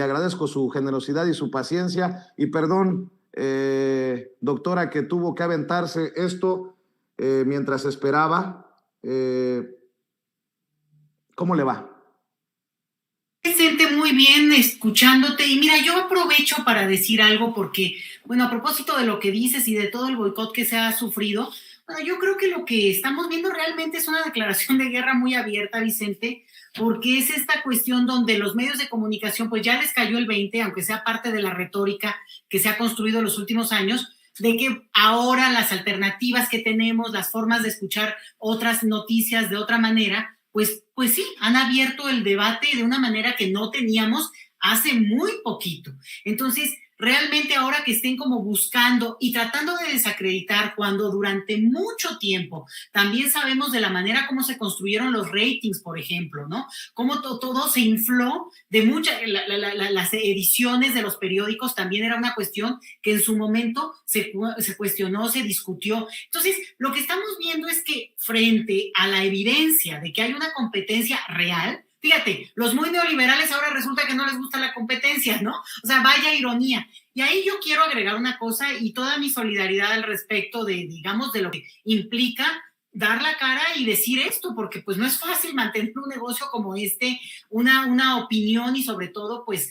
le agradezco su generosidad y su paciencia. Y perdón, doctora, que tuvo que aventarse esto mientras esperaba. ¿Cómo le va? Vicente, muy bien escuchándote. Y mira, yo aprovecho para decir algo porque, bueno, a propósito de lo que dices y de todo el boicot que se ha sufrido, bueno, yo creo que lo que estamos viendo realmente es una declaración de guerra muy abierta, Vicente, porque es esta cuestión donde los medios de comunicación, pues ya les cayó el 20, aunque sea parte de la retórica que se ha construido en los últimos años, de que ahora las alternativas que tenemos, las formas de escuchar otras noticias de otra manera, pues sí, han abierto el debate de una manera que no teníamos hace muy poquito. Entonces, realmente ahora que estén como buscando y tratando de desacreditar cuando durante mucho tiempo también sabemos de la manera como se construyeron los ratings, por ejemplo, ¿no? Cómo todo se infló de muchas, las ediciones de los periódicos también era una cuestión que en su momento se cuestionó, se discutió. Entonces, lo que estamos viendo es que frente a la evidencia de que hay una competencia real, fíjate, los muy neoliberales ahora resulta que no les gusta la competencia, ¿no? O sea, vaya ironía. Y ahí yo quiero agregar una cosa y toda mi solidaridad al respecto de, digamos, de lo que implica dar la cara y decir esto, porque pues no es fácil mantener un negocio como este, una opinión y sobre todo pues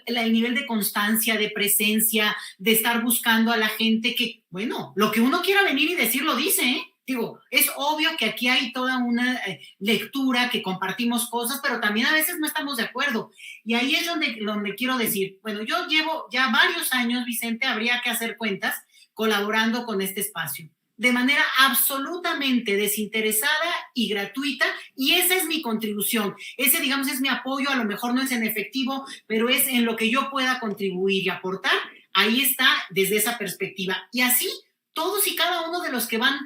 el nivel de constancia, de presencia, de estar buscando a la gente que, bueno, lo que uno quiera venir y decir lo dice, ¿eh? Digo, es obvio que aquí hay toda una lectura, que compartimos cosas, pero también a veces no estamos de acuerdo. Y ahí es donde quiero decir, bueno, yo llevo ya varios años, Vicente, habría que hacer cuentas, colaborando con este espacio de manera absolutamente desinteresada y gratuita, y esa es mi contribución, ese digamos es mi apoyo, a lo mejor no es en efectivo, pero es en lo que yo pueda contribuir y aportar, ahí está desde esa perspectiva, y así todos y cada uno de los que van,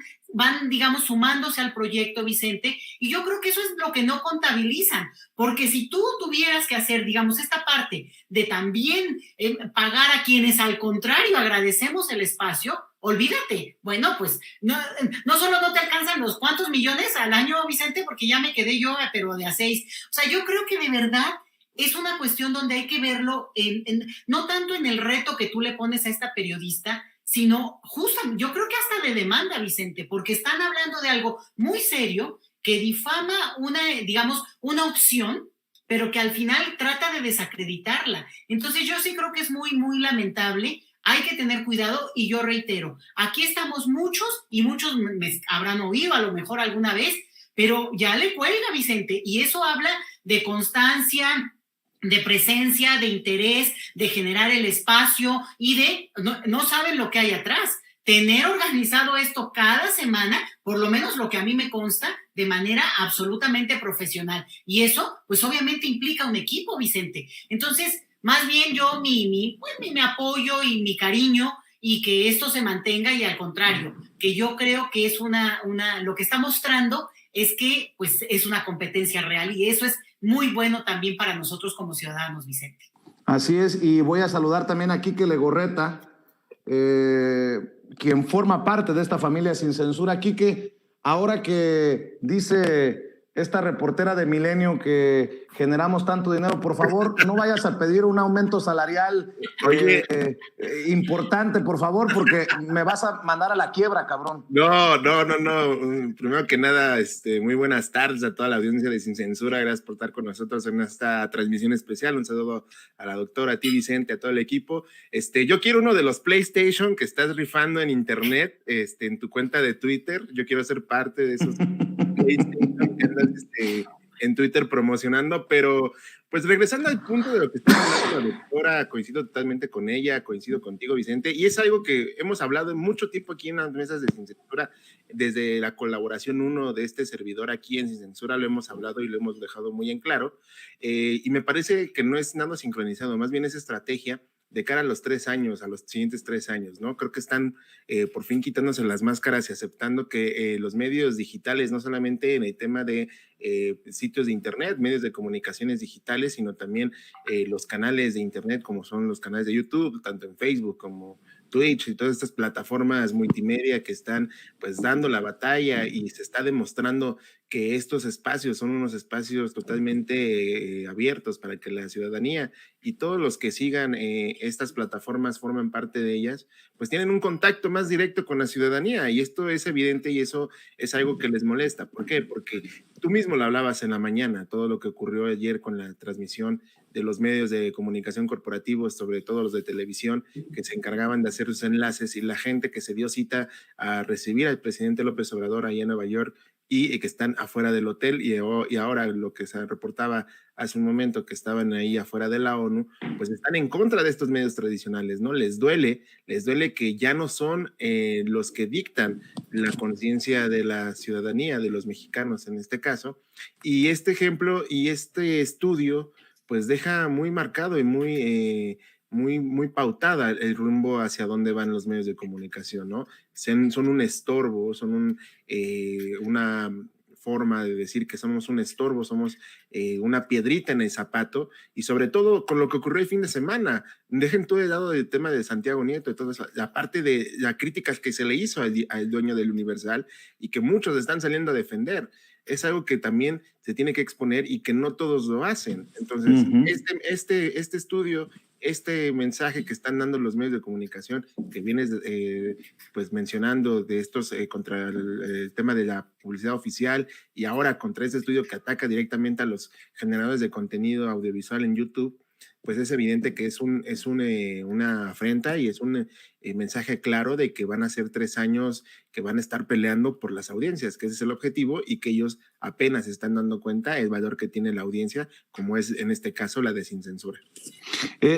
digamos, sumándose al proyecto, Vicente, y yo creo que eso es lo que no contabilizan, porque si tú tuvieras que hacer, digamos, esta parte de también pagar a quienes al contrario agradecemos el espacio, olvídate, bueno, pues no solo no te alcanzan los cuantos millones al año, Vicente, porque ya me quedé yo, pero de a 6, o sea, yo creo que de verdad es una cuestión donde hay que verlo no tanto en el reto que tú le pones a esta periodista, sino justo, yo creo que hasta de demanda, Vicente, porque están hablando de algo muy serio que difama digamos, una opción, pero que al final trata de desacreditarla. Entonces yo sí creo que es muy, muy lamentable. Hay que tener cuidado y yo reitero, aquí estamos muchos y muchos me habrán oído a lo mejor alguna vez, pero ya le cuelga, Vicente, y eso habla de constancia, de presencia, de interés, de generar el espacio y no saben lo que hay atrás. Tener organizado esto cada semana, por lo menos lo que a mí me consta, de manera absolutamente profesional. Y eso, pues obviamente implica un equipo, Vicente. Entonces, más bien yo mi apoyo y mi cariño y que esto se mantenga y al contrario, que yo creo que es lo que está mostrando es que pues es una competencia real y eso es muy bueno también para nosotros como ciudadanos, Vicente. Así es, y voy a saludar también a Quique Legorreta, quien forma parte de esta familia Sin Censura. Quique, ahora que dice esta reportera de Milenio que generamos tanto dinero, por favor, no vayas a pedir un aumento salarial importante, por favor, porque me vas a mandar a la quiebra, cabrón. No. Primero que nada, muy buenas tardes a toda la audiencia de Sin Censura. Gracias por estar con nosotros en esta transmisión especial. Un saludo a la doctora, a ti, Vicente, a todo el equipo. Yo quiero uno de los PlayStation que estás rifando en internet, en tu cuenta de Twitter. Yo quiero ser parte de esos PlayStation que andas, en Twitter promocionando, pero pues regresando al punto de lo que está hablando la doctora, coincido totalmente con ella, coincido contigo, Vicente, y es algo que hemos hablado en mucho tiempo aquí en las mesas de Sin Censura, desde la colaboración 1 de este servidor aquí en Sin Censura, lo hemos hablado y lo hemos dejado muy en claro, y me parece que no es nada sincronizado, más bien es estrategia de cara a los 3 años, a los siguientes 3 años, ¿no? Creo que están por fin quitándose las máscaras y aceptando que los medios digitales, no solamente en el tema de sitios de internet, medios de comunicaciones digitales, sino también los canales de internet, como son los canales de YouTube, tanto en Facebook como Twitch y todas estas plataformas multimedia que están pues dando la batalla y se está demostrando que estos espacios son unos espacios totalmente abiertos para que la ciudadanía y todos los que sigan estas plataformas forman parte de ellas, pues tienen un contacto más directo con la ciudadanía y esto es evidente y eso es algo que les molesta. ¿Por qué? Porque tú mismo lo hablabas en la mañana, todo lo que ocurrió ayer con la transmisión de los medios de comunicación corporativos, sobre todo los de televisión, que se encargaban de hacer sus enlaces y la gente que se dio cita a recibir al presidente López Obrador allá en Nueva York y que están afuera del hotel y ahora lo que se reportaba hace un momento que estaban ahí afuera de la ONU, pues están en contra de estos medios tradicionales, ¿no? Les duele que ya no son los que dictan la conciencia de la ciudadanía, de los mexicanos en este caso, y este ejemplo y este estudio pues deja muy marcado y muy pautada el rumbo hacia dónde van los medios de comunicación, ¿no? Son un estorbo, son una forma de decir que somos un estorbo, somos una piedrita en el zapato y sobre todo con lo que ocurrió el fin de semana. Dejen todo de lado el tema de Santiago Nieto y todo eso, la parte de las críticas que se le hizo al dueño del Universal y que muchos están saliendo a defender. Es algo que también se tiene que exponer y que no todos lo hacen. Entonces, este estudio, este mensaje que están dando los medios de comunicación, que vienes pues mencionando de estos contra el tema de la publicidad oficial y ahora contra este estudio que ataca directamente a los generadores de contenido audiovisual en YouTube, pues es evidente que es una afrenta y es un mensaje claro de que van a ser 3 años que van a estar peleando por las audiencias, que ese es el objetivo y que ellos apenas están dando cuenta el valor que tiene la audiencia, como es en este caso la de Sin Censura.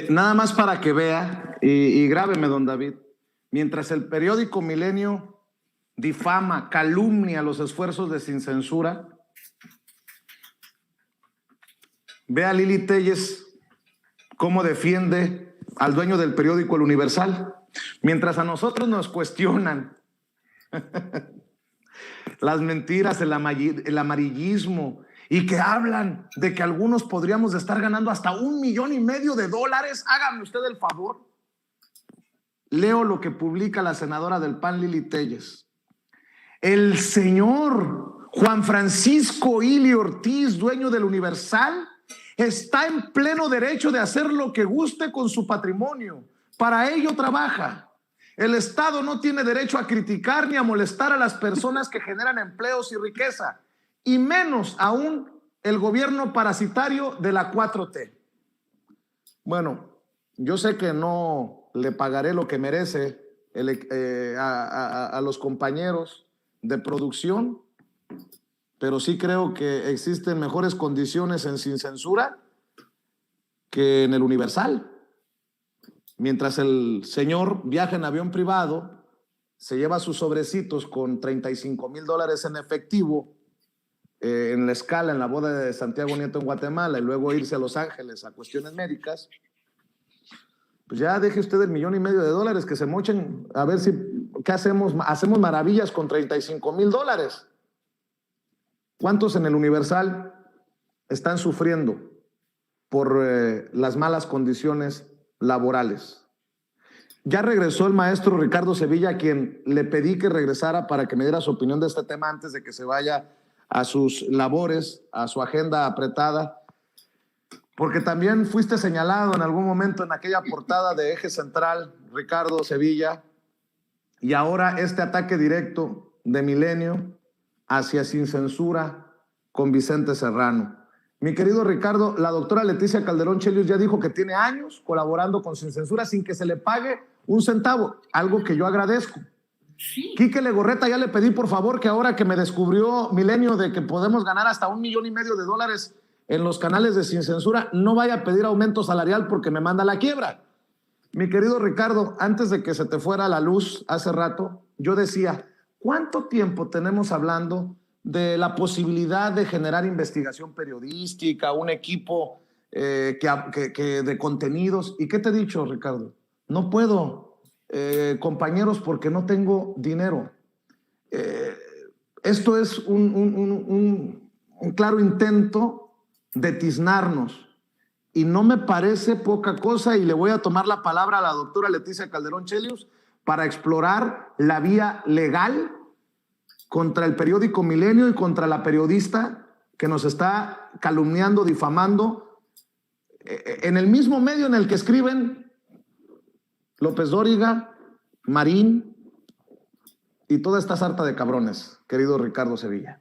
Nada más para que vea, y grábeme, don David, mientras el periódico Milenio difama, calumnia los esfuerzos de Sin Censura, vea a Lili Téllez cómo defiende al dueño del periódico El Universal. Mientras a nosotros nos cuestionan las mentiras, el amarillismo y que hablan de que algunos podríamos estar ganando hasta $1,5 millones, hágame usted el favor. Leo lo que publica la senadora del PAN, Lili Téllez. El señor Juan Francisco Ili Ortiz, dueño del Universal, está en pleno derecho de hacer lo que guste con su patrimonio. Para ello trabaja. El Estado no tiene derecho a criticar ni a molestar a las personas que generan empleos y riqueza, y menos aún el gobierno parasitario de la 4T. Bueno, yo sé que no le pagaré lo que merece a los compañeros de producción, pero sí creo que existen mejores condiciones en Sin Censura que en el Universal. Mientras el señor viaja en avión privado, se lleva sus sobrecitos con $35,000 en efectivo en la escala, en la boda de Santiago Nieto en Guatemala, y luego irse a Los Ángeles a cuestiones médicas, pues ya deje usted $1,5 millones, que se mochen, a ver si, ¿qué hacemos? Hacemos maravillas con $35,000. ¿Cuántos en el Universal están sufriendo por las malas condiciones laborales? Ya regresó el maestro Ricardo Sevilla, a quien le pedí que regresara para que me diera su opinión de este tema antes de que se vaya a sus labores, a su agenda apretada, porque también fuiste señalado en algún momento en aquella portada de Eje Central, Ricardo Sevilla, y ahora este ataque directo de Milenio hacia Sin Censura con Vicente Serrano. Mi querido Ricardo, la doctora Leticia Calderón Chelius ya dijo que tiene años colaborando con Sin Censura sin que se le pague un centavo, algo que yo agradezco. Sí. Quique Legorreta, ya le pedí por favor que ahora que me descubrió Milenio de que podemos ganar hasta $1,5 millones en los canales de Sin Censura, no vaya a pedir aumento salarial porque me manda a la quiebra. Mi querido Ricardo, antes de que se te fuera la luz hace rato, yo decía, ¿cuánto tiempo tenemos hablando de la posibilidad de generar investigación periodística, un equipo de contenidos? ¿Y qué te he dicho, Ricardo? No puedo, compañeros, porque no tengo dinero. Esto es un claro intento de tiznarnos, y no me parece poca cosa, y le voy a tomar la palabra a la doctora Leticia Calderón Chelius para explorar la vía legal contra el periódico Milenio y contra la periodista que nos está calumniando, difamando, en el mismo medio en el que escriben López Dóriga, Marín y toda esta sarta de cabrones, querido Ricardo Sevilla.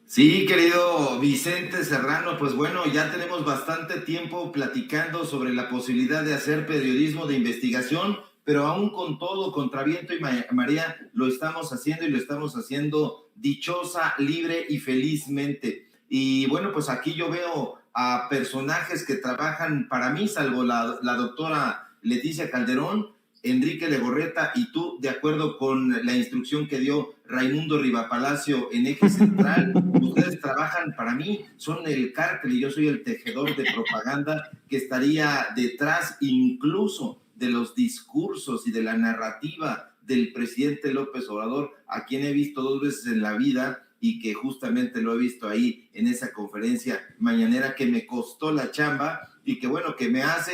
Sí, querido Vicente Serrano, pues bueno, ya tenemos bastante tiempo platicando sobre la posibilidad de hacer periodismo de investigación, pero aún con todo, contra viento y marea, lo estamos haciendo y lo estamos haciendo dichosa, libre y felizmente. Y bueno, pues aquí yo veo a personajes que trabajan para mí, salvo la doctora Leticia Calderón, Enrique Legorreta y tú, de acuerdo con la instrucción que dio Raimundo Rivapalacio en Eje Central, ustedes trabajan para mí, son el cártel y yo soy el tejedor de propaganda que estaría detrás incluso de los discursos y de la narrativa del presidente López Obrador, a quien he visto 2 veces en la vida y que justamente lo he visto ahí en esa conferencia mañanera que me costó la chamba y que bueno, que me hace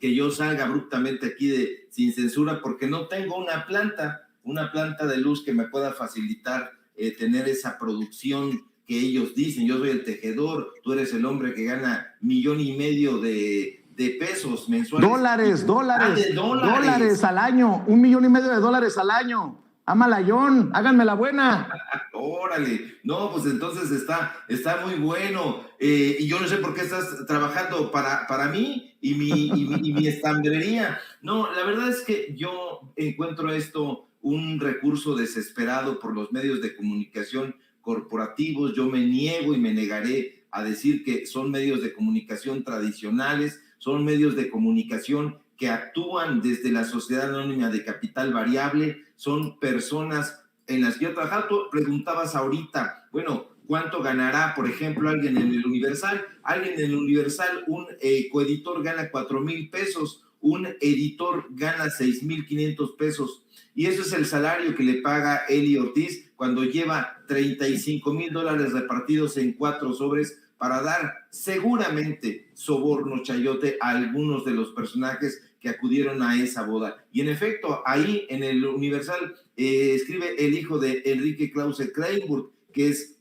que yo salga abruptamente aquí de Sin Censura porque no tengo una planta de luz que me pueda facilitar tener esa producción que ellos dicen. Yo soy el tejedor, tú eres el hombre que gana 1.5 millones de pesos mensuales. Dólares al año, 1,5 millones de dólares al año. Amalayón, háganme la buena. Órale, no, pues entonces está muy bueno. Y yo no sé por qué estás trabajando para mí y mi estambrería. No, la verdad es que yo encuentro esto un recurso desesperado por los medios de comunicación corporativos. Yo me niego y me negaré a decir que son medios de comunicación tradicionales, son medios de comunicación que actúan desde la sociedad anónima de capital variable, son personas en las que yo he trabajado. Tú preguntabas ahorita, bueno, ¿cuánto ganará, por ejemplo, alguien en el Universal? Alguien en el Universal, un coeditor gana 4,000 pesos, un editor gana 6,500 pesos. Y eso es el salario que le paga Eli Ortiz cuando lleva $35,000 repartidos en 4 sobres para dar seguramente soborno chayote a algunos de los personajes que acudieron a esa boda. Y en efecto, ahí en el Universal escribe el hijo de Enrique Krause Kleinburg, que es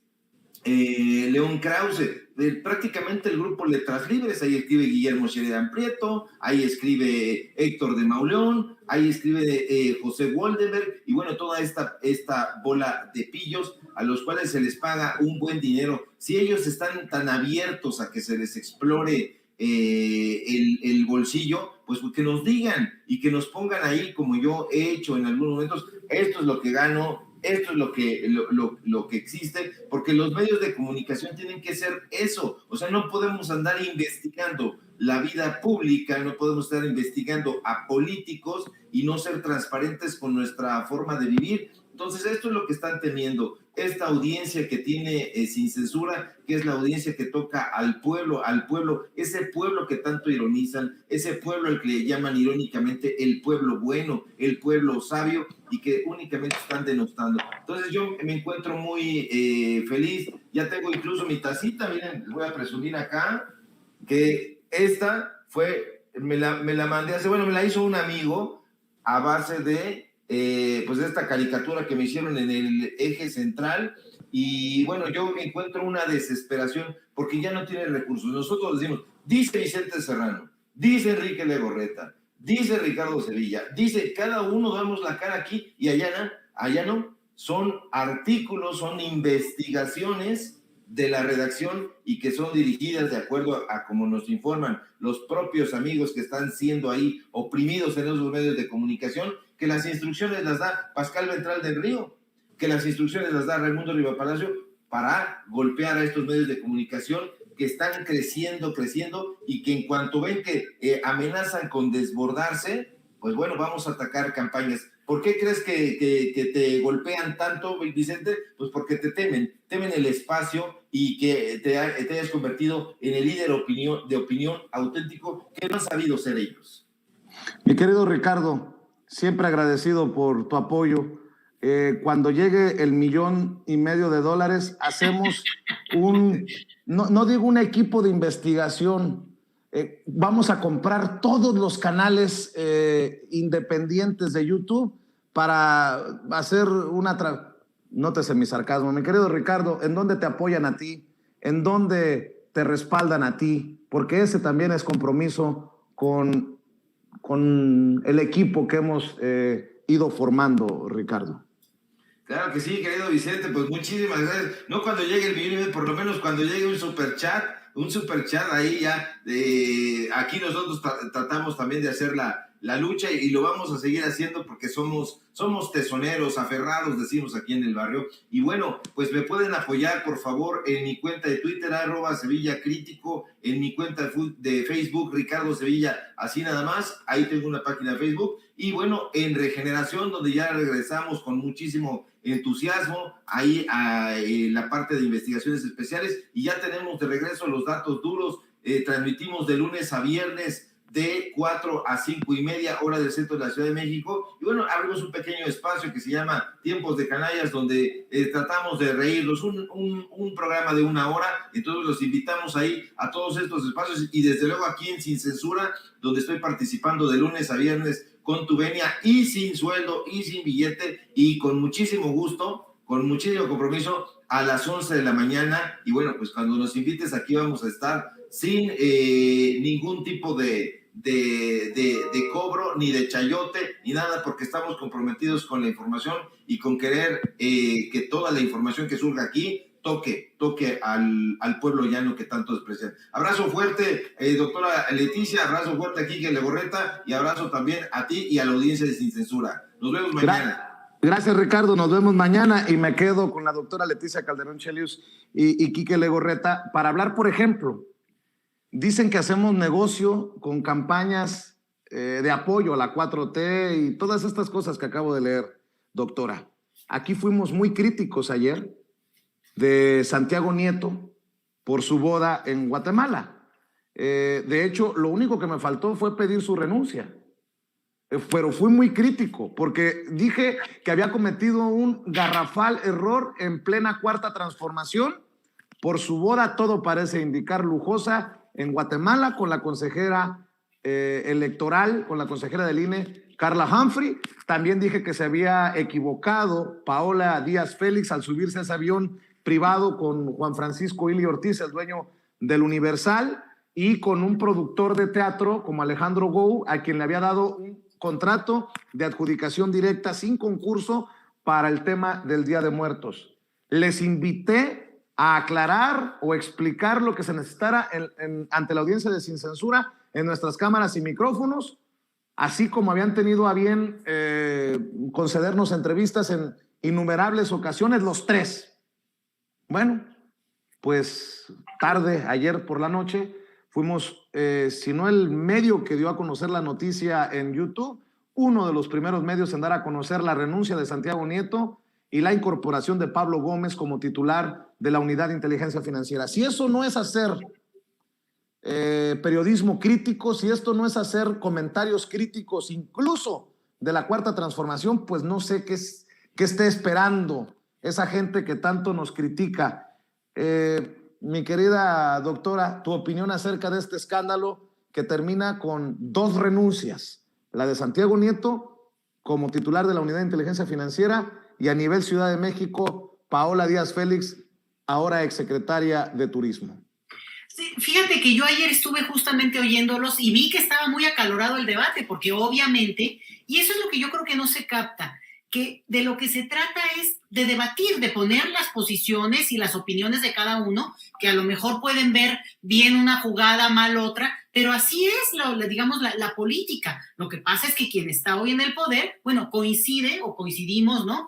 León Krause, prácticamente el grupo Letras Libres. Ahí escribe Guillermo Sheridan Prieto, ahí escribe Héctor de Mauleón, ahí escribe José Woldenberg, y bueno, toda esta bola de pillos a los cuales se les paga un buen dinero. Si ellos están tan abiertos a que se les explore el bolsillo, pues que nos digan y que nos pongan ahí, como yo he hecho en algunos momentos, esto es lo que gano, esto es lo que existe, porque los medios de comunicación tienen que ser eso. O sea, no podemos andar investigando la vida pública, no podemos estar investigando a políticos y no ser transparentes con nuestra forma de vivir. Entonces, esto es lo que están temiendo, esta audiencia que tiene Sin Censura, que es la audiencia que toca al pueblo, ese pueblo que tanto ironizan, ese pueblo al que le llaman irónicamente el pueblo bueno, el pueblo sabio, y que únicamente están denostando. Entonces yo me encuentro muy feliz, ya tengo incluso mi tacita, miren, les voy a presumir acá, que esta me la mandé me la hizo un amigo a base de pues esta caricatura que me hicieron en el Eje Central, y bueno, yo me encuentro una desesperación porque ya no tiene recursos. Nosotros decimos, dice Vicente Serrano, dice Enrique Legorreta, dice Ricardo Sevilla, dice, cada uno damos la cara aquí y allá no, son artículos, son investigaciones de la redacción y que son dirigidas de acuerdo a como nos informan los propios amigos que están siendo ahí oprimidos en esos medios de comunicación, que las instrucciones las da Pascal Ventral del Río, que las instrucciones las da Raimundo Rivapalacio para golpear a estos medios de comunicación que están creciendo y que en cuanto ven que amenazan con desbordarse, pues bueno, vamos a atacar campañas. ¿Por qué crees que te golpean tanto, Vicente? Pues porque te temen el espacio y que te hayas convertido en el líder de opinión auténtico que no han sabido ser ellos. Mi querido Ricardo, siempre agradecido por tu apoyo. Cuando llegue el 1,5 millones de dólares, hacemos no digo un equipo de investigación, vamos a comprar todos los canales independientes de YouTube para hacer una... Nótese mi sarcasmo. Mi querido Ricardo, ¿en dónde te apoyan a ti? ¿En dónde te respaldan a ti? Porque ese también es compromiso con el equipo que hemos ido formando, Ricardo. Claro que sí, querido Vicente, pues muchísimas gracias. No cuando llegue el millón, por lo menos cuando llegue un superchat ahí ya. Aquí nosotros tratamos también de hacer la lucha y lo vamos a seguir haciendo porque somos tesoneros, aferrados, decimos aquí en el barrio. Y bueno, pues me pueden apoyar, por favor, en mi cuenta de Twitter, @SevillaCrítico, en mi cuenta de Facebook, Ricardo Sevilla, así nada más. Ahí tengo una página de Facebook. Y bueno, en Regeneración, donde ya regresamos con muchísimo entusiasmo, ahí en la parte de investigaciones especiales, y ya tenemos de regreso los datos duros. Transmitimos de lunes a viernes de 4 a 5 y media, hora del centro de la Ciudad de México. Y bueno, abrimos un pequeño espacio que se llama Tiempos de Canallas, donde tratamos de reírnos, un programa de 1 hora. Entonces los invitamos ahí a todos estos espacios, y desde luego aquí en Sin Censura, donde estoy participando de lunes a viernes con tu venia y sin sueldo y sin billete, y con muchísimo gusto, con muchísimo compromiso, a las 11 de la mañana. Y bueno, pues cuando nos invites aquí vamos a estar sin ningún tipo de cobro, ni de chayote, ni nada, porque estamos comprometidos con la información y con querer que toda la información que surja aquí toque al pueblo llano que tanto desprecian. Abrazo fuerte, doctora Leticia, abrazo fuerte a Quique Legorreta, y abrazo también a ti y a la audiencia de Sin Censura. Nos vemos mañana. Gracias, Ricardo, nos vemos mañana, y me quedo con la doctora Leticia Calderón Chelius y Quique Legorreta para hablar, por ejemplo, dicen que hacemos negocio con campañas de apoyo a la 4T y todas estas cosas que acabo de leer, doctora. Aquí fuimos muy críticos ayer de Santiago Nieto por su boda en Guatemala. De hecho, lo único que me faltó fue pedir su renuncia. Pero fui muy crítico porque dije que había cometido un garrafal error en plena cuarta transformación por su boda, todo parece indicar lujosa, en Guatemala, con la consejera electoral, con la consejera del INE, Carla Humphrey. También dije que se había equivocado Paola Díaz Félix al subirse a ese avión privado con Juan Francisco Ili Ortiz, el dueño del Universal, y con un productor de teatro como Alejandro Gou, a quien le había dado un contrato de adjudicación directa sin concurso para el tema del Día de Muertos. Les invité a aclarar o explicar lo que se necesitara ante la audiencia de Sin Censura en nuestras cámaras y micrófonos, así como habían tenido a bien concedernos entrevistas en innumerables ocasiones, los tres. Bueno, pues tarde, ayer por la noche, fuimos, si no el medio que dio a conocer la noticia en YouTube, uno de los primeros medios en dar a conocer la renuncia de Santiago Nieto y la incorporación de Pablo Gómez como titular de la Unidad de Inteligencia Financiera. Si eso no es hacer periodismo crítico, si esto no es hacer comentarios críticos incluso de la Cuarta Transformación, pues no sé qué esté esperando esa gente que tanto nos critica. Mi querida doctora, tu opinión acerca de este escándalo que termina con 2 renuncias, la de Santiago Nieto como titular de la Unidad de Inteligencia Financiera, y a nivel Ciudad de México, Paola Díaz Félix, ahora exsecretaria de Turismo. Sí, fíjate que yo ayer estuve justamente oyéndolos y vi que estaba muy acalorado el debate, porque obviamente, y eso es lo que yo creo que no se capta, que de lo que se trata es de debatir, de poner las posiciones y las opiniones de cada uno, que a lo mejor pueden ver bien una jugada, mal otra, pero así es, digamos, la política. Lo que pasa es que quien está hoy en el poder, bueno, coincide o coincidimos, ¿no?,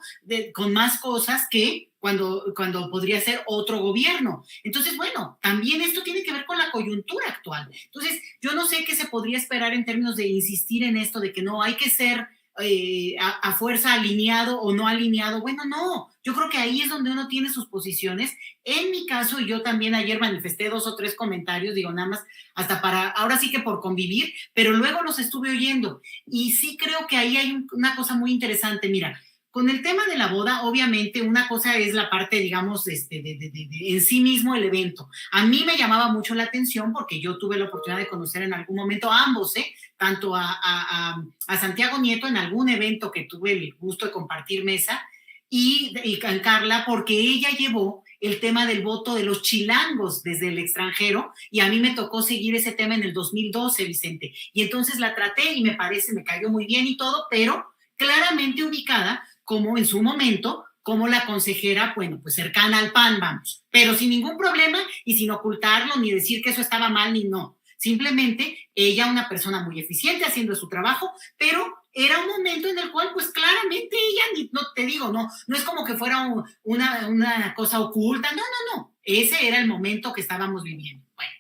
con más cosas que cuando podría ser otro gobierno. Entonces, bueno, también esto tiene que ver con la coyuntura actual. Entonces, yo no sé qué se podría esperar en términos de insistir en esto de que no hay que ser a fuerza alineado o no alineado. Bueno, no, yo creo que ahí es donde uno tiene sus posiciones. En mi caso, yo también ayer manifesté 2 o 3 comentarios, digo, nada más, hasta ahora sí que por convivir, pero luego los estuve oyendo, y sí creo que ahí hay una cosa muy interesante. Mira, con el tema de la boda, obviamente, una cosa es la parte, digamos, en sí mismo el evento. A mí me llamaba mucho la atención porque yo tuve la oportunidad de conocer en algún momento a ambos, tanto a Santiago Nieto en algún evento que tuve el gusto de compartir mesa y a Carla, porque ella llevó el tema del voto de los chilangos desde el extranjero, y a mí me tocó seguir ese tema en el 2012, Vicente, y entonces la traté y me cayó muy bien y todo, pero claramente ubicada como en su momento, como la consejera, bueno, pues cercana al PAN, vamos, pero sin ningún problema y sin ocultarlo, ni decir que eso estaba mal, ni no. Simplemente ella, una persona muy eficiente haciendo su trabajo, pero era un momento en el cual, pues claramente ella, no te digo, no es como que fuera una cosa oculta, no, ese era el momento que estábamos viviendo. Bueno,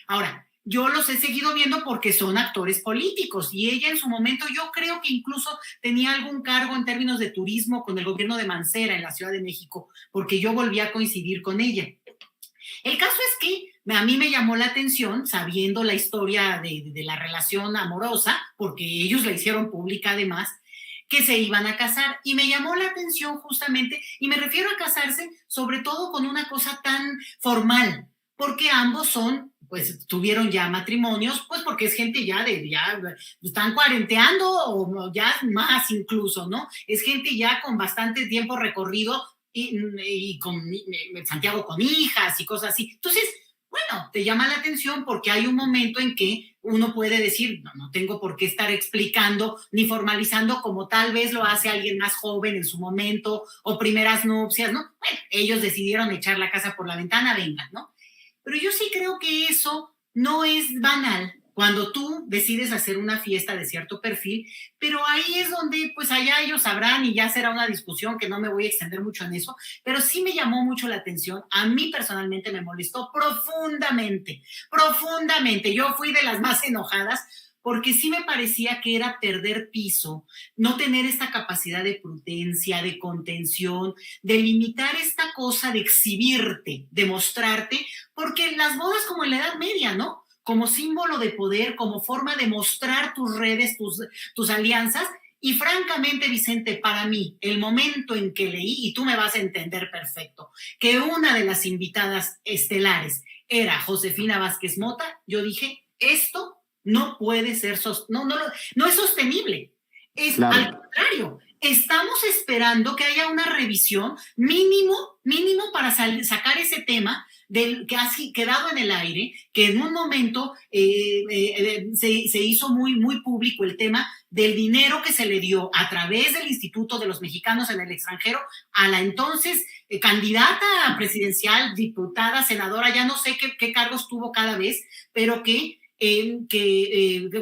ahora, yo los he seguido viendo porque son actores políticos y ella en su momento yo creo que incluso tenía algún cargo en términos de turismo con el gobierno de Mancera en la Ciudad de México, porque yo volví a coincidir con ella. El caso es que a mí me llamó la atención, sabiendo la historia de la relación amorosa, porque ellos la hicieron pública además, que se iban a casar, y me llamó la atención justamente, y me refiero a casarse sobre todo con una cosa tan formal, porque ambos pues tuvieron ya matrimonios, pues porque es gente ya están cuarenteando o ya más incluso, ¿no? Es gente ya con bastante tiempo recorrido y con Santiago con hijas y cosas así. Entonces, bueno, te llama la atención porque hay un momento en que uno puede decir, no tengo por qué estar explicando ni formalizando como tal vez lo hace alguien más joven en su momento o primeras nupcias, ¿no? Bueno, ellos decidieron echar la casa por la ventana, vengan, ¿no? Pero yo sí creo que eso no es banal cuando tú decides hacer una fiesta de cierto perfil, pero ahí es donde, pues allá ellos sabrán y ya será una discusión que no me voy a extender mucho en eso, pero sí me llamó mucho la atención. A mí personalmente me molestó profundamente. Yo fui de las más enojadas porque sí me parecía que era perder piso, no tener esta capacidad de prudencia, de contención, de limitar esta cosa de exhibirte, de mostrarte, porque las bodas como en la Edad Media, ¿no? Como símbolo de poder, como forma de mostrar tus redes, tus alianzas, y francamente, Vicente, para mí, el momento en que leí, y tú me vas a entender perfecto, que una de las invitadas estelares era Josefina Vázquez Mota, yo dije, esto no puede ser, no es sostenible. Claro. Al contrario, estamos esperando que haya una revisión mínimo para sacar ese tema que ha quedado en el aire, que en un momento se hizo muy público el tema del dinero que se le dio a través del Instituto de los Mexicanos en el Extranjero a la entonces candidata presidencial, diputada, senadora, ya no sé qué cargos tuvo cada vez, pero que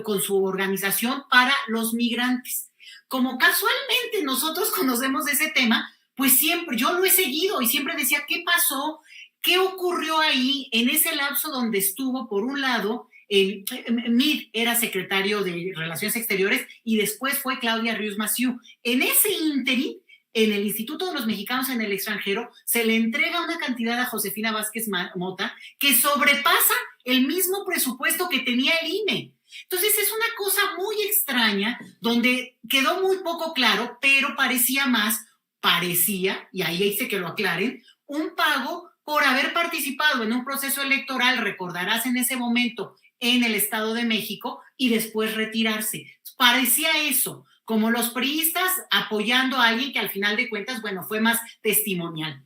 con su organización para los migrantes. Como casualmente nosotros conocemos ese tema, pues siempre, yo lo he seguido y siempre decía, ¿qué pasó? ¿Qué ocurrió ahí en ese lapso donde estuvo, por un lado, Meade era secretario de Relaciones Exteriores y después fue Claudia Ríos Massieu? En ese ínterin, en el Instituto de los Mexicanos en el Extranjero, se le entrega una cantidad a Josefina Vázquez Mota que sobrepasa el mismo presupuesto que tenía el INE. Entonces es una cosa muy extraña donde quedó muy poco claro, pero parecía, y ahí dice que lo aclaren, un pago por haber participado en un proceso electoral, recordarás en ese momento, en el Estado de México y después retirarse. Parecía eso, como los priistas apoyando a alguien que al final de cuentas, bueno, fue más testimonial.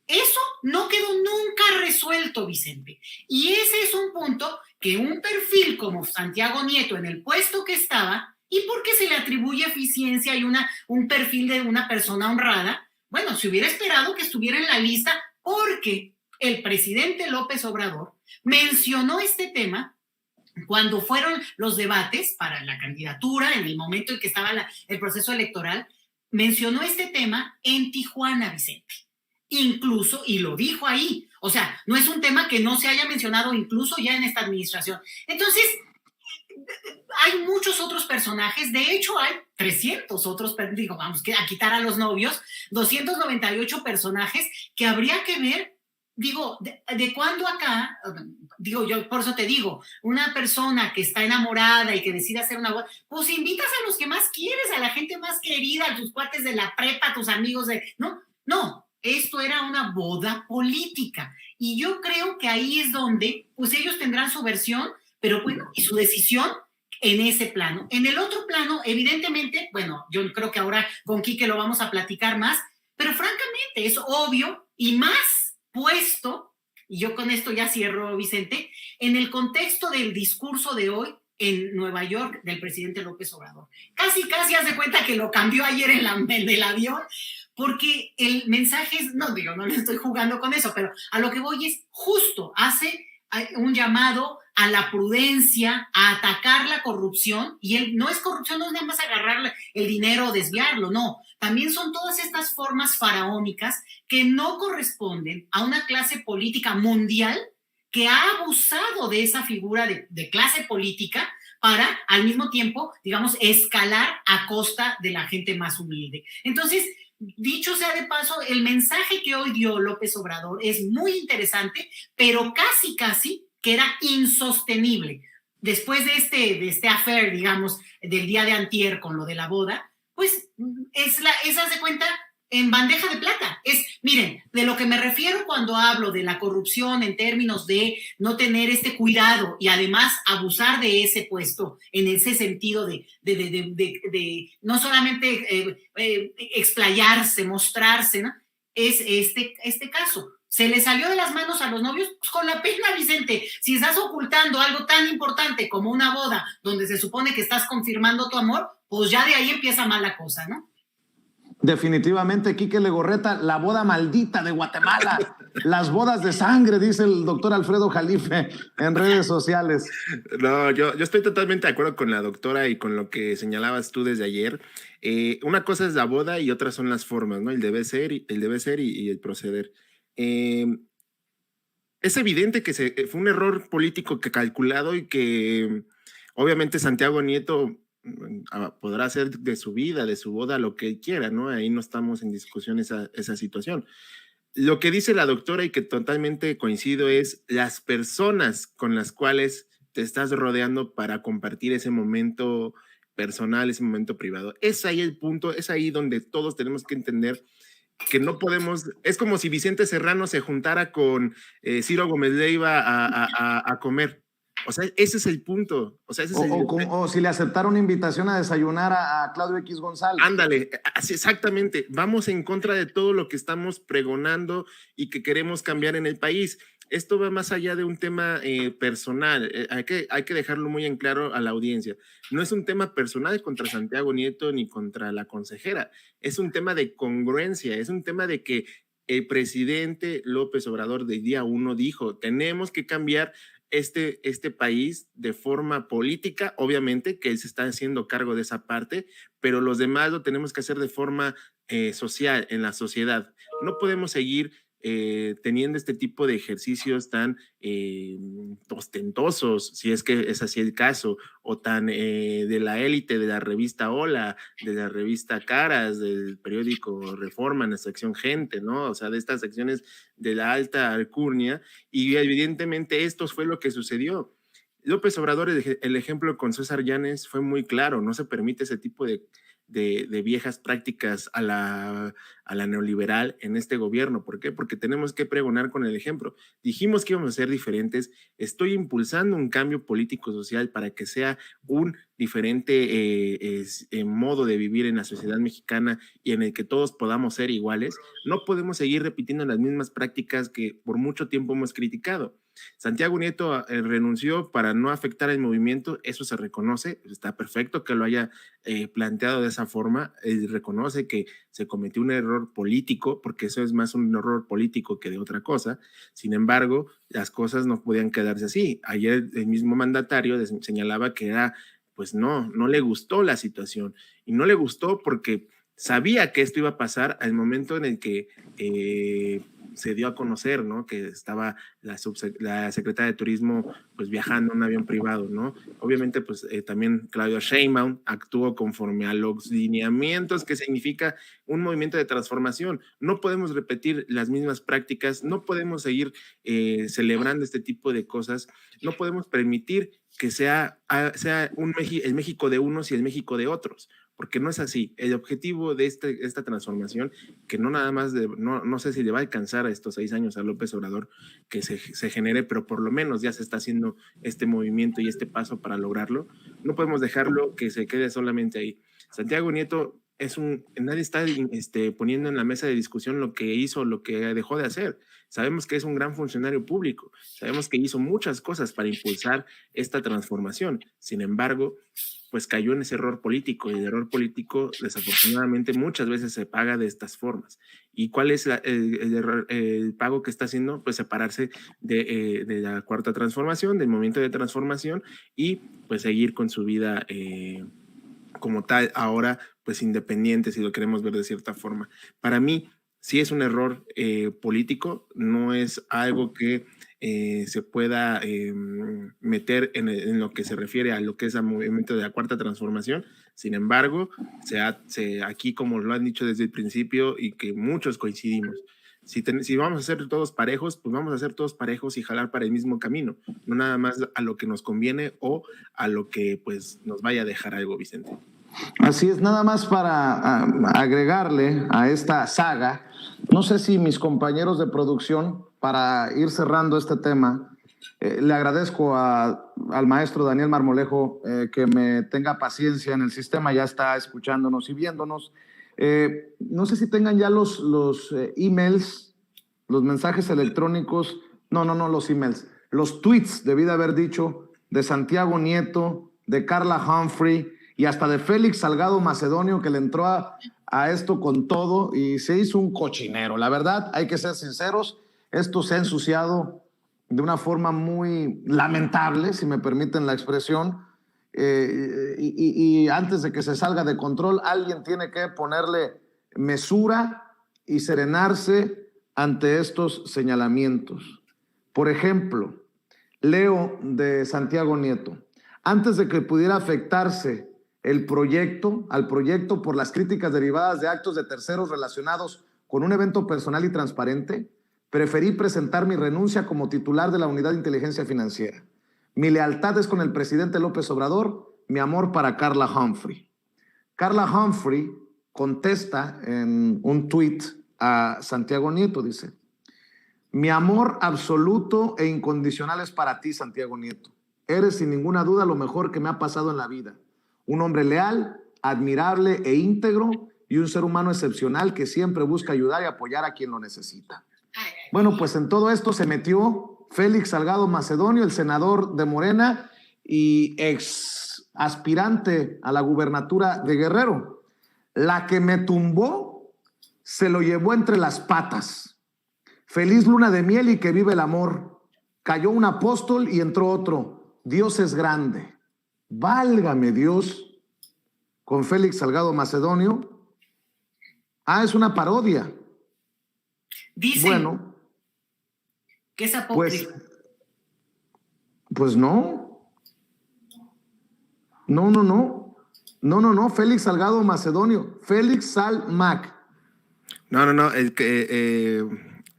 Eso no quedó nunca resuelto, Vicente. Y ese es un punto que un perfil como Santiago Nieto en el puesto que estaba, y porque se le atribuye eficiencia y un perfil de una persona honrada, bueno, se hubiera esperado que estuviera en la lista porque el presidente López Obrador mencionó este tema cuando fueron los debates para la candidatura, en el momento en que estaba el proceso electoral, mencionó este tema en Tijuana, Vicente. Incluso, y lo dijo ahí, o sea, no es un tema que no se haya mencionado incluso ya en esta administración. Entonces, hay muchos otros personajes, de hecho hay 300 otros, vamos a quitar a los novios, 298 personajes que habría que ver digo, de cuándo acá, digo yo, por eso te digo, una persona que está enamorada y que decide hacer una boda, pues invitas a los que más quieres, a la gente más querida, a tus cuates de la prepa, a tus amigos no, esto era una boda política. Y yo creo que ahí es donde, pues ellos tendrán su versión, pero bueno, y su decisión en ese plano. En el otro plano, evidentemente, bueno, yo creo que ahora con Quique lo vamos a platicar más, pero francamente es obvio y más puesto, y yo con esto ya cierro, Vicente, en el contexto del discurso de hoy en Nueva York del presidente López Obrador. Casi haz de cuenta que lo cambió ayer en el avión, porque el mensaje es, no digo, no le estoy jugando con eso, pero a lo que voy es justo, hace un llamado a la prudencia, a atacar la corrupción, y él no es corrupción, no es nada más agarrar el dinero o desviarlo, no, también son todas estas formas faraónicas que no corresponden a una clase política mundial que ha abusado de esa figura de clase política para, al mismo tiempo, digamos, escalar a costa de la gente más humilde. Entonces, dicho sea de paso, el mensaje que hoy dio López Obrador es muy interesante, pero casi que era insostenible. Después de este affair, digamos, del día de antier con lo de la boda, pues esa se cuenta en bandeja de plata. Miren, de lo que me refiero cuando hablo de la corrupción en términos de no tener este cuidado y además abusar de ese puesto en ese sentido de no solamente explayarse, mostrarse, ¿no? Es este caso. ¿Se le salió de las manos a los novios? Pues con la pena, Vicente. Si estás ocultando algo tan importante como una boda donde se supone que estás confirmando tu amor, pues ya de ahí empieza mal la cosa, ¿no? Definitivamente, Quique Legorreta, la boda maldita de Guatemala, las bodas de sangre, dice el doctor Alfredo Jalife en redes sociales. No, yo estoy totalmente de acuerdo con la doctora y con lo que señalabas tú desde ayer. Una cosa es la boda y otras son las formas, ¿no? El debe ser y el proceder. Es evidente que fue un error político que calculado y que obviamente Santiago Nieto podrá hacer de su vida, de su boda, lo que él quiera, ¿no? Ahí no estamos en discusión esa situación. Lo que dice la doctora y que totalmente coincido es las personas con las cuales te estás rodeando para compartir ese momento personal, ese momento privado. Es ahí el punto, es ahí donde todos tenemos que entender que no podemos, es como si Vicente Serrano se juntara con Ciro Gómez Leiva a comer. O sea, ese es el punto. O sea, o si le aceptara una invitación a desayunar a Claudio X González. Ándale, así exactamente. Vamos en contra de todo lo que estamos pregonando y que queremos cambiar en el país. Esto va más allá de un tema personal. Hay que dejarlo muy en claro a la audiencia. No es un tema personal contra Santiago Nieto ni contra la consejera. Es un tema de congruencia. Es un tema de que el presidente López Obrador de día 1 dijo, tenemos que cambiar este país de forma política, obviamente que él se está haciendo cargo de esa parte, pero los demás lo tenemos que hacer de forma social, en la sociedad. No podemos seguir teniendo este tipo de ejercicios tan ostentosos, si es que es así el caso, o tan de la élite, de la revista Hola, de la revista Caras, del periódico Reforma, en la sección Gente, ¿no? O sea, de estas secciones de la alta alcurnia, y evidentemente esto fue lo que sucedió. López Obrador, el ejemplo con César Llanes fue muy claro, no se permite ese tipo de viejas prácticas a la neoliberal en este gobierno. ¿Por qué? Porque tenemos que pregonar con el ejemplo. Dijimos que íbamos a ser diferentes. Estoy impulsando un cambio político-social para que sea un diferente modo de vivir en la sociedad mexicana y en el que todos podamos ser iguales. No podemos seguir repitiendo las mismas prácticas que por mucho tiempo hemos criticado. Santiago Nieto renunció para no afectar el movimiento, eso se reconoce, está perfecto que lo haya planteado de esa forma, él reconoce que se cometió un error político, porque eso es más un error político que de otra cosa. Sin embargo, las cosas no podían quedarse así. Ayer el mismo mandatario señalaba que era, pues no le gustó la situación, y no le gustó porque sabía que esto iba a pasar al momento en el que se dio a conocer, ¿no? Que estaba la secretaria de Turismo pues viajando en un avión privado, ¿no? Obviamente pues también Claudia Sheinbaum actuó conforme a los lineamientos, que significa un movimiento de transformación. No podemos repetir las mismas prácticas, no podemos seguir celebrando este tipo de cosas, no podemos permitir que sea el México de unos y el México de otros, porque no es así. El objetivo de esta transformación, que no nada más, no sé si le va a alcanzar a estos 6 años a López Obrador que se genere, pero por lo menos ya se está haciendo este movimiento y este paso para lograrlo. No podemos dejarlo que se quede solamente ahí. Santiago Nieto nadie está poniendo en la mesa de discusión lo que hizo, lo que dejó de hacer. Sabemos que es un gran funcionario público, sabemos que hizo muchas cosas para impulsar esta transformación. Sin embargo, pues cayó en ese error político, y el error político desafortunadamente muchas veces se paga de estas formas. ¿Y cuál es el pago que está haciendo? Pues separarse de la cuarta transformación, del movimiento de transformación, y pues seguir con su vida como tal, ahora pues independiente, si lo queremos ver de cierta forma. Para mí sí es un error político, no es algo que se pueda meter en lo que se refiere a lo que es el movimiento de la cuarta transformación. Sin embargo, aquí, como lo han dicho desde el principio y que muchos coincidimos, si vamos a ser todos parejos, pues vamos a ser todos parejos y jalar para el mismo camino, no nada más a lo que nos conviene o a lo que pues nos vaya a dejar algo, Vicente. Así es, nada más para agregarle a esta saga, no sé si mis compañeros de producción, para ir cerrando este tema, le agradezco al maestro Daniel Marmolejo que me tenga paciencia en el sistema, ya está escuchándonos y viéndonos. No sé si tengan ya los emails, los mensajes electrónicos, no, los emails, los tweets, debí de haber dicho, de Santiago Nieto, de Carla Humphrey y hasta de Félix Salgado Macedonio, que le entró a esto con todo y se hizo un cochinero. La verdad, hay que ser sinceros, esto se ha ensuciado de una forma muy lamentable, si me permiten la expresión, y antes de que se salga de control, alguien tiene que ponerle mesura y serenarse ante estos señalamientos. Por ejemplo, leo de Santiago Nieto: antes de que pudiera afectarse al proyecto por las críticas derivadas de actos de terceros relacionados con un evento personal y transparente, preferí presentar mi renuncia como titular de la Unidad de Inteligencia Financiera. Mi lealtad es con el presidente López Obrador, mi amor para Carla Humphrey. Carla Humphrey contesta en un tuit a Santiago Nieto, dice: mi amor absoluto e incondicional es para ti, Santiago Nieto. Eres sin ninguna duda lo mejor que me ha pasado en la vida. Un hombre leal, admirable e íntegro, y un ser humano excepcional que siempre busca ayudar y apoyar a quien lo necesita. Bueno, pues en todo esto se metió Félix Salgado Macedonio, el senador de Morena y ex aspirante a la gubernatura de Guerrero. La que me tumbó se lo llevó entre las patas. Feliz luna de miel y que vive el amor. Cayó un apóstol y entró otro. Dios es grande. Válgame Dios, con Félix Salgado Macedonio. Es una parodia. Dicen bueno, que es apócrifo. Pues no. No, Félix Salgado Macedonio. Félix Sal Mac. No, el que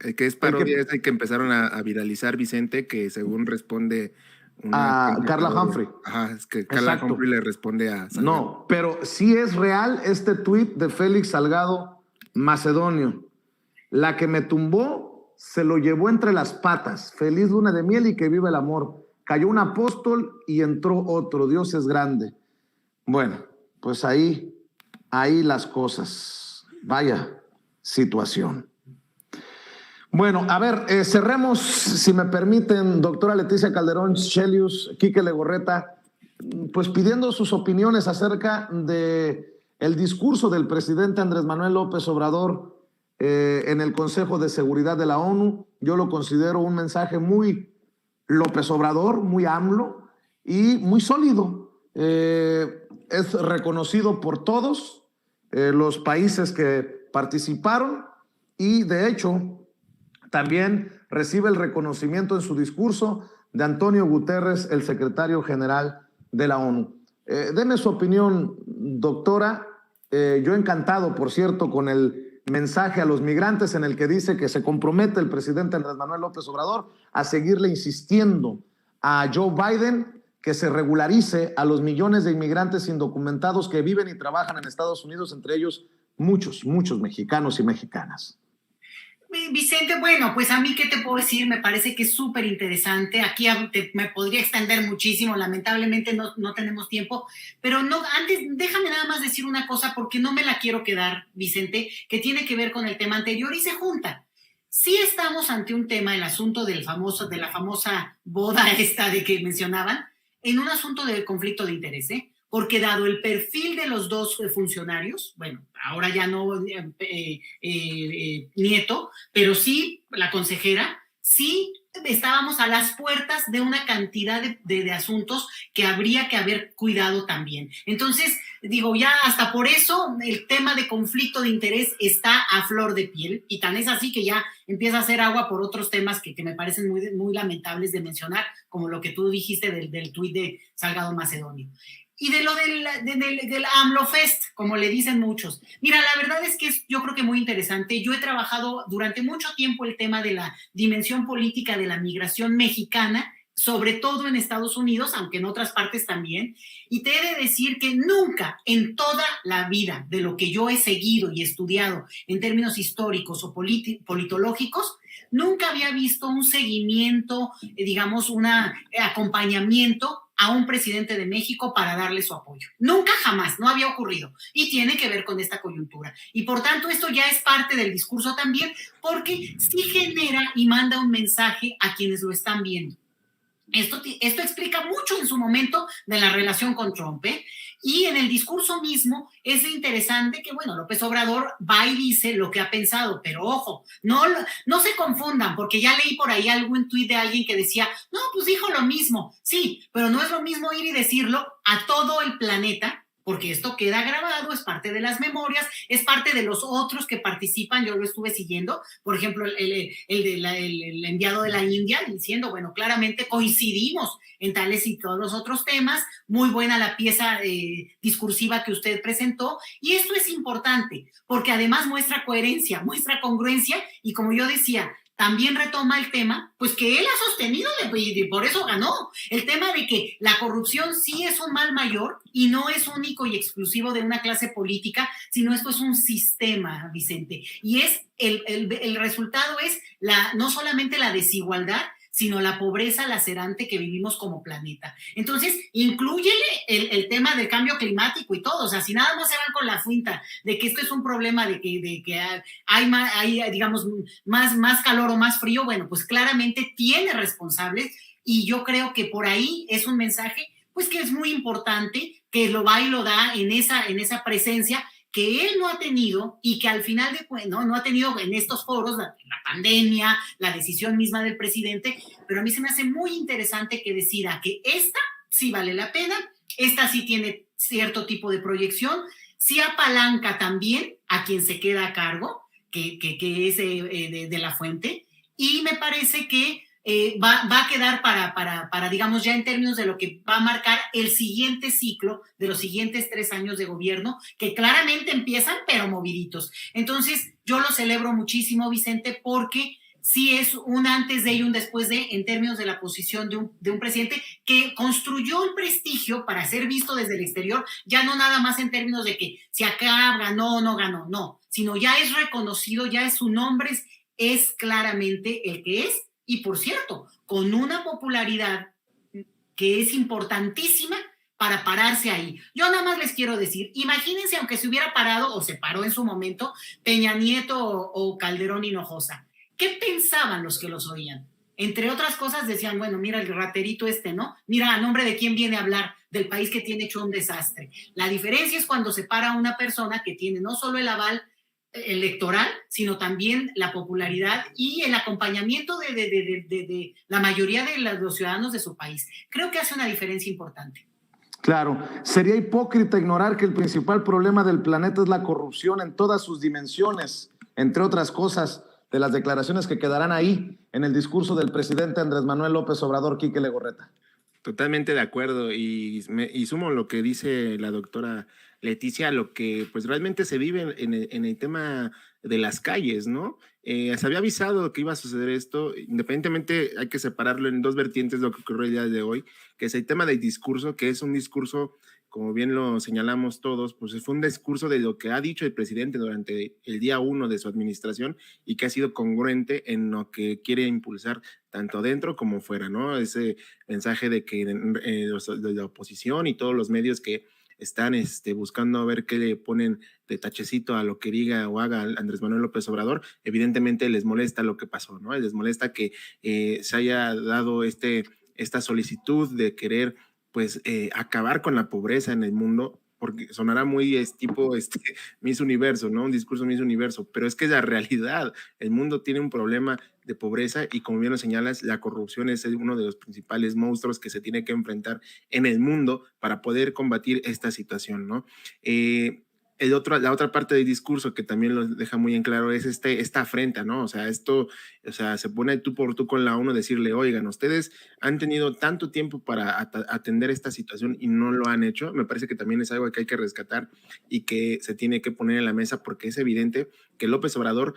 es parodia es el que empezaron a viralizar, Vicente, que según responde a Carla Humphrey. Ajá, es que Carla Humphrey le responde a Salgado. No, pero sí es real este tuit de Félix Salgado Macedonio. La que me tumbó se lo llevó entre las patas. Feliz luna de miel y que viva el amor. Cayó un apóstol y entró otro. Dios es grande. Bueno, pues ahí las cosas. Vaya situación. Bueno, a ver, cerremos, si me permiten, doctora Leticia Calderón Chelius, Quique Legorreta, pues pidiendo sus opiniones acerca de el discurso del presidente Andrés Manuel López Obrador en el Consejo de Seguridad de la ONU. Yo lo considero un mensaje muy López Obrador, muy AMLO y muy sólido. Es reconocido por todos, los países que participaron y de hecho también recibe el reconocimiento en su discurso de Antonio Guterres, el secretario general de la ONU. Deme su opinión, doctora. Yo encantado, por cierto, con el mensaje a los migrantes en el que dice que se compromete el presidente Andrés Manuel López Obrador a seguirle insistiendo a Joe Biden que se regularice a los millones de inmigrantes indocumentados que viven y trabajan en Estados Unidos, entre ellos muchos mexicanos y mexicanas. Vicente, bueno, pues a mí, ¿qué te puedo decir? Me parece que es súper interesante. Aquí me podría extender muchísimo, lamentablemente no tenemos tiempo, pero no, antes déjame nada más decir una cosa porque no me la quiero quedar, Vicente, que tiene que ver con el tema anterior y se junta. Sí estamos ante un tema, el asunto de la famosa boda esta de que mencionaban, en un asunto de conflicto de interés, porque dado el perfil de los dos funcionarios, bueno, ahora ya no Nieto, pero sí la consejera, sí estábamos a las puertas de una cantidad de asuntos que habría que haber cuidado también. Entonces, digo, ya hasta por eso el tema de conflicto de interés está a flor de piel, y tan es así que ya empieza a hacer agua por otros temas que me parecen muy lamentables de mencionar, como lo que tú dijiste del tuit de Salgado Macedonio. Y de lo del AMLOFest, como le dicen muchos. Mira, la verdad es que yo creo que muy interesante. Yo he trabajado durante mucho tiempo el tema de la dimensión política de la migración mexicana, sobre todo en Estados Unidos, aunque en otras partes también. Y te he de decir que nunca en toda la vida de lo que yo he seguido y estudiado en términos históricos o politológicos, nunca había visto un seguimiento, digamos, un acompañamiento a un presidente de México para darle su apoyo. Nunca, jamás, no había ocurrido. Y tiene que ver con esta coyuntura. Y por tanto, esto ya es parte del discurso también, porque sí genera y manda un mensaje a quienes lo están viendo. Esto explica mucho en su momento de la relación con Trump, Y en el discurso mismo es interesante que, bueno, López Obrador va y dice lo que ha pensado, pero ojo, no se confundan, porque ya leí por ahí algún tuit de alguien que decía, no, pues dijo lo mismo, sí, pero no es lo mismo ir y decirlo a todo el planeta, porque esto queda grabado, es parte de las memorias, es parte de los otros que participan, yo lo estuve siguiendo, por ejemplo, el enviado de la India, diciendo, bueno, claramente coincidimos en tales y todos los otros temas, muy buena la pieza discursiva que usted presentó, y esto es importante, porque además muestra coherencia, muestra congruencia, y como yo decía, también retoma el tema, pues que él ha sostenido y por eso ganó, el tema de que la corrupción sí es un mal mayor y no es único y exclusivo de una clase política, sino esto es un sistema, Vicente, y es el resultado es no solamente la desigualdad, sino la pobreza lacerante que vivimos como planeta. Entonces, inclúyele el tema del cambio climático y todo, o sea, si nada más se van con la finta de que esto es un problema de que hay digamos, más calor o más frío, bueno, pues claramente tiene responsables, y yo creo que por ahí es un mensaje, pues que es muy importante, que lo va y lo da en esa presencia que él no ha tenido y que al final no ha tenido en estos foros, la pandemia, la decisión misma del presidente, pero a mí se me hace muy interesante que decida que esta sí vale la pena, esta sí tiene cierto tipo de proyección, sí apalanca también a quien se queda a cargo, que es de la fuente, y me parece que va a quedar para, digamos, ya en términos de lo que va a marcar el siguiente ciclo de los siguientes 3 años de gobierno, que claramente empiezan, pero moviditos. Entonces, yo lo celebro muchísimo, Vicente, porque sí es un antes de y un después de, en términos de la posición de un presidente que construyó el prestigio para ser visto desde el exterior, ya no nada más en términos de que si acá ganó o no ganó, no, sino ya es reconocido, ya es su nombre, es claramente el que es. Y por cierto, con una popularidad que es importantísima para pararse ahí. Yo nada más les quiero decir, imagínense aunque se hubiera parado o se paró en su momento Peña Nieto o Calderón Hinojosa. ¿Qué pensaban los que los oían? Entre otras cosas decían, bueno, mira el raterito ¿no? Mira a nombre de quién viene a hablar del país que tiene hecho un desastre. La diferencia es cuando se para una persona que tiene no solo el aval electoral, sino también la popularidad y el acompañamiento de la mayoría de los ciudadanos de su país. Creo que hace una diferencia importante. Claro, sería hipócrita ignorar que el principal problema del planeta es la corrupción en todas sus dimensiones, entre otras cosas, de las declaraciones que quedarán ahí en el discurso del presidente Andrés Manuel López Obrador, Quique Legorreta. Totalmente de acuerdo y sumo lo que dice la doctora Leticia, lo que pues realmente se vive en el tema de las calles, ¿no? Se había avisado que iba a suceder esto, independientemente hay que separarlo en dos vertientes lo que ocurrió el día de hoy, que es el tema del discurso, que es un discurso, como bien lo señalamos todos, pues fue un discurso de lo que ha dicho el presidente durante el día 1 de su administración y que ha sido congruente en lo que quiere impulsar tanto dentro como fuera, ¿no? Ese mensaje de que de la oposición y todos los medios que están buscando a ver qué le ponen de tachecito a lo que diga o haga Andrés Manuel López Obrador, evidentemente les molesta lo que pasó, ¿no? Les molesta que se haya dado esta solicitud de querer, pues, acabar con la pobreza en el mundo, porque sonará muy tipo Miss Universo, ¿no? Un discurso Miss Universo, pero es que es la realidad. El mundo tiene un problema de pobreza y como bien lo señalas, la corrupción es uno de los principales monstruos que se tiene que enfrentar en el mundo para poder combatir esta situación, ¿no? La otra parte del discurso que también lo deja muy en claro es esta afrenta, ¿no? O sea, se pone tú por tú con la ONU decirle, oigan, ustedes han tenido tanto tiempo para atender esta situación y no lo han hecho. Me parece que también es algo que hay que rescatar y que se tiene que poner en la mesa porque es evidente que López Obrador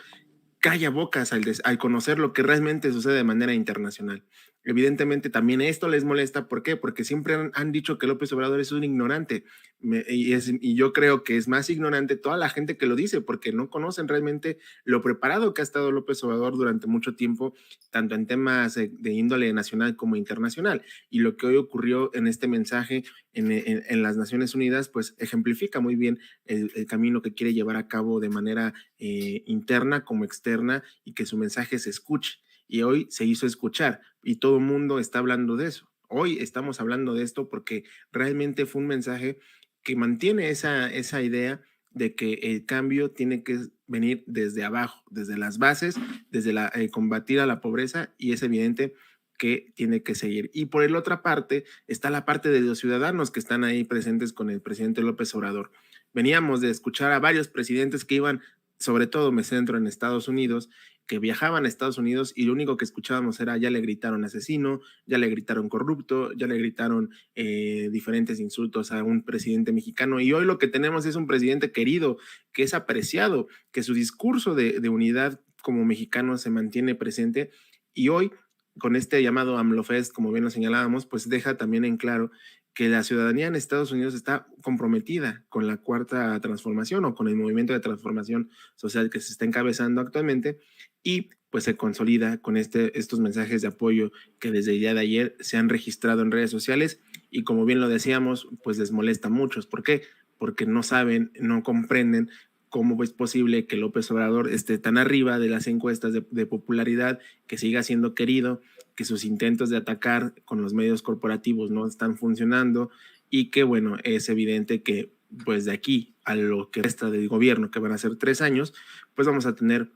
calla bocas al conocer lo que realmente sucede de manera internacional. Evidentemente también esto les molesta, ¿por qué? Porque siempre han dicho que López Obrador es un ignorante y yo creo que es más ignorante toda la gente que lo dice porque no conocen realmente lo preparado que ha estado López Obrador durante mucho tiempo, tanto en temas de índole nacional como internacional. Y lo que hoy ocurrió en este mensaje en las Naciones Unidas, pues ejemplifica muy bien el camino que quiere llevar a cabo de manera interna como externa y que su mensaje se escuche. Y hoy se hizo escuchar y todo el mundo está hablando de eso. Hoy estamos hablando de esto porque realmente fue un mensaje que mantiene esa idea de que el cambio tiene que venir desde abajo, desde las bases, desde combatir a la pobreza y es evidente que tiene que seguir. Y por la otra parte está la parte de los ciudadanos que están ahí presentes con el presidente López Obrador. Veníamos de escuchar a varios presidentes que iban, sobre todo me centro en Estados Unidos, que viajaban a Estados Unidos y lo único que escuchábamos era ya le gritaron asesino, ya le gritaron corrupto, ya le gritaron diferentes insultos a un presidente mexicano y hoy lo que tenemos es un presidente querido, que es apreciado, que su discurso de unidad como mexicano se mantiene presente y hoy con este llamado AMLOFest, como bien lo señalábamos, pues deja también en claro que la ciudadanía en Estados Unidos está comprometida con la cuarta transformación o con el movimiento de transformación social que se está encabezando actualmente y pues se consolida con estos mensajes de apoyo que desde el día de ayer se han registrado en redes sociales y como bien lo decíamos, pues les molesta a muchos. ¿Por qué? Porque no saben, no comprenden cómo es posible que López Obrador esté tan arriba de las encuestas de popularidad, que siga siendo querido, que sus intentos de atacar con los medios corporativos no están funcionando y que, bueno, es evidente que pues de aquí a lo que resta del gobierno, que van a ser 3 años, pues vamos a tener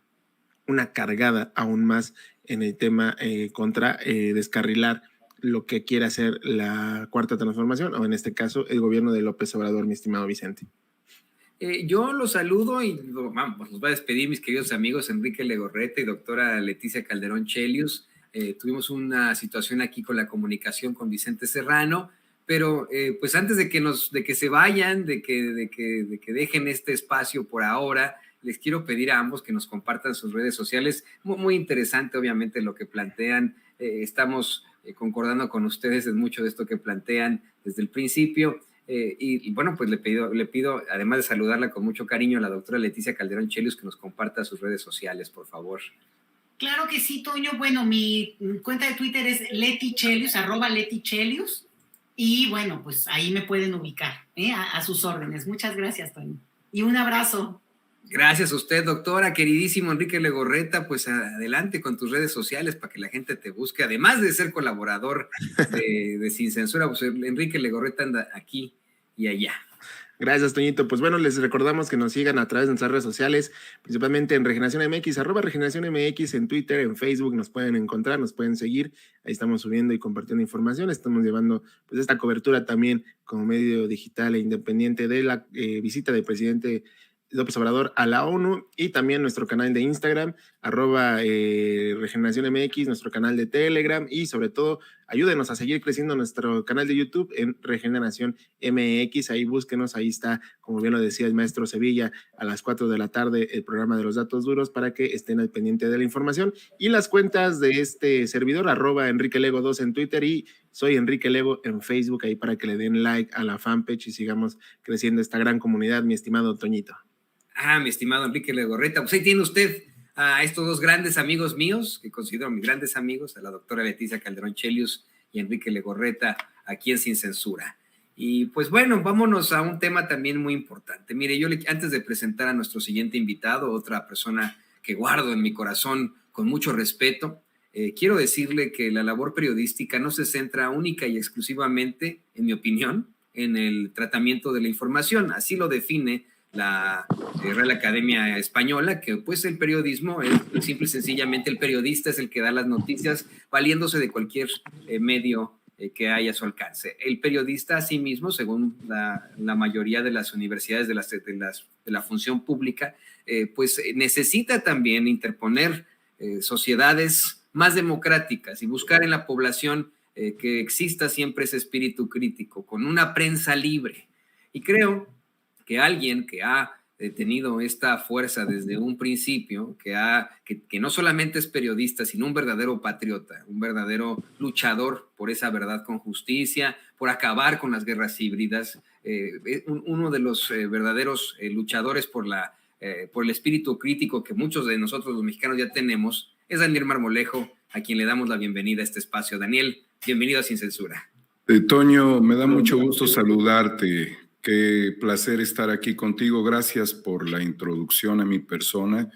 una cargada aún más en el tema contra descarrilar lo que quiere hacer la cuarta transformación o en este caso el gobierno de López Obrador, mi estimado Vicente. Yo los saludo y vamos, los voy a despedir mis queridos amigos Enrique Legorreta y doctora Leticia Calderón Chelius. Tuvimos una situación aquí con la comunicación con Vicente Serrano, pero pues antes de que se vayan, de que dejen este espacio por ahora, les quiero pedir a ambos que nos compartan sus redes sociales. Muy interesante, obviamente, lo que plantean. Estamos concordando con ustedes en mucho de esto que plantean desde el principio. Y bueno, pues le pido, además de saludarla con mucho cariño, a la doctora Leticia Calderón Chelius, que nos comparta sus redes sociales, por favor. Claro que sí, Toño. Bueno, mi cuenta de Twitter es @letichelius, @letichelius. Y bueno, pues ahí me pueden ubicar, a sus órdenes. Muchas gracias, Toño. Y un abrazo. Gracias a usted, doctora. Queridísimo Enrique Legorreta, pues adelante con tus redes sociales para que la gente te busque. Además de ser colaborador de Sin Censura, pues Enrique Legorreta anda aquí y allá. Gracias, Toñito. Pues bueno, les recordamos que nos sigan a través de nuestras redes sociales, principalmente en Regeneración MX, @Regeneración MX, en Twitter, en Facebook, nos pueden encontrar, nos pueden seguir. Ahí estamos subiendo y compartiendo información. Estamos llevando pues esta cobertura también como medio digital e independiente de la visita del presidente López Obrador a la ONU, y también nuestro canal de Instagram, @Regeneración MX, nuestro canal de Telegram, y sobre todo ayúdenos a seguir creciendo nuestro canal de YouTube en Regeneración MX. Ahí búsquenos, ahí está, como bien lo decía el maestro Sevilla, a las 4 de la tarde el programa de los datos duros, para que estén al pendiente de la información, y las cuentas de este servidor, @EnriqueLego2 en Twitter y soy Enrique Lego en Facebook, ahí para que le den like a la fanpage y sigamos creciendo esta gran comunidad, mi estimado Toñito. Mi estimado Enrique Legorreta, pues ahí tiene usted a estos dos grandes amigos míos, que considero mis grandes amigos, a la doctora Leticia Calderón Chelius y Enrique Legorreta, aquí en Sin Censura. Y pues bueno, vámonos a un tema también muy importante. Mire, antes de presentar a nuestro siguiente invitado, otra persona que guardo en mi corazón con mucho respeto, quiero decirle que la labor periodística no se centra única y exclusivamente, en mi opinión, en el tratamiento de la información. Así lo define la Real Academia Española, que pues el periodismo es simple y sencillamente, el periodista es el que da las noticias valiéndose de cualquier medio que haya a su alcance. El periodista, asimismo, según la mayoría de las universidades de la función pública, pues necesita también interponer sociedades más democráticas y buscar en la población que exista siempre ese espíritu crítico, con una prensa libre. Y creo que alguien que ha tenido esta fuerza desde un principio, que no solamente es periodista, sino un verdadero patriota, un verdadero luchador por esa verdad con justicia, por acabar con las guerras híbridas, uno de los verdaderos luchadores por el espíritu crítico que muchos de nosotros los mexicanos ya tenemos, es Daniel Marmolejo, a quien le damos la bienvenida a este espacio. Daniel, bienvenido a Sin Censura. Toño, me da mucho gusto saludarte. Qué placer estar aquí contigo. Gracias por la introducción a mi persona.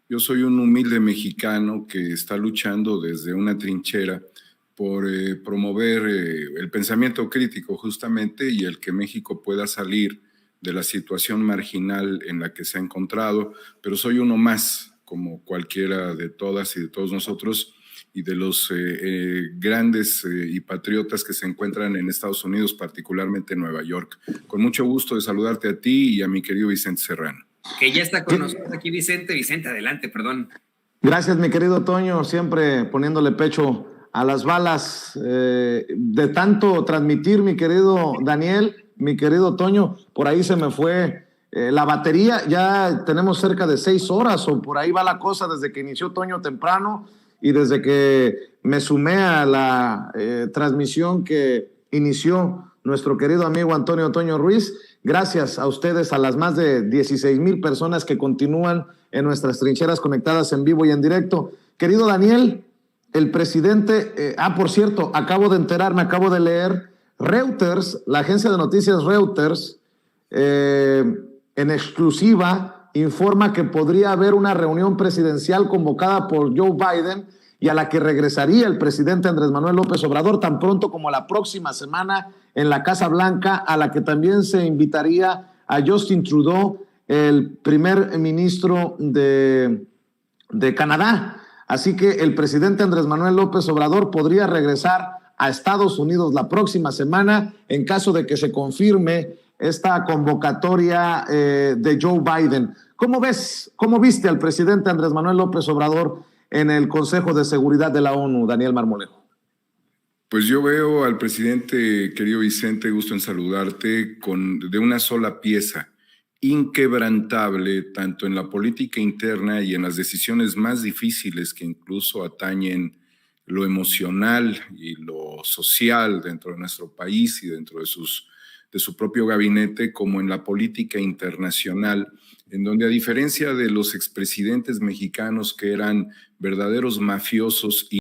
Yo soy un humilde mexicano que está luchando desde una trinchera por promover el pensamiento crítico justamente, y el que México pueda salir de la situación marginal en la que se ha encontrado, pero soy uno más, como cualquiera de todas y de todos nosotros, y de los grandes y patriotas que se encuentran en Estados Unidos, particularmente en Nueva York. Con mucho gusto de saludarte a ti y a mi querido Vicente Serrano. Que ya está con nosotros aquí Vicente. Vicente, adelante, perdón. Gracias, mi querido Toño, siempre poniéndole pecho a las balas de tanto transmitir, mi querido Daniel, mi querido Toño. Por ahí se me fue la batería, ya tenemos cerca de 6 horas o por ahí va la cosa desde que inició Toño temprano. Y desde que me sumé a la transmisión que inició nuestro querido amigo Antonio Toño Ruiz, gracias a ustedes, a las más de 16,000 personas que continúan en nuestras trincheras conectadas en vivo y en directo. Querido Daniel, el presidente, por cierto, acabo de enterarme, acabo de leer, Reuters, la agencia de noticias Reuters, en exclusiva, informa que podría haber una reunión presidencial convocada por Joe Biden y a la que regresaría el presidente Andrés Manuel López Obrador tan pronto como la próxima semana en la Casa Blanca, a la que también se invitaría a Justin Trudeau, el primer ministro de Canadá. Así que el presidente Andrés Manuel López Obrador podría regresar a Estados Unidos la próxima semana en caso de que se confirme esta convocatoria de Joe Biden. ¿Cómo ves, cómo viste al presidente Andrés Manuel López Obrador en el Consejo de Seguridad de la ONU, Daniel Marmolejo? Pues yo veo al presidente, querido Vicente, gusto en saludarte, de una sola pieza, inquebrantable, tanto en la política interna y en las decisiones más difíciles que incluso atañen lo emocional y lo social dentro de nuestro país y dentro de su propio gabinete, como en la política internacional, en donde, a diferencia de los expresidentes mexicanos que eran verdaderos mafiosos y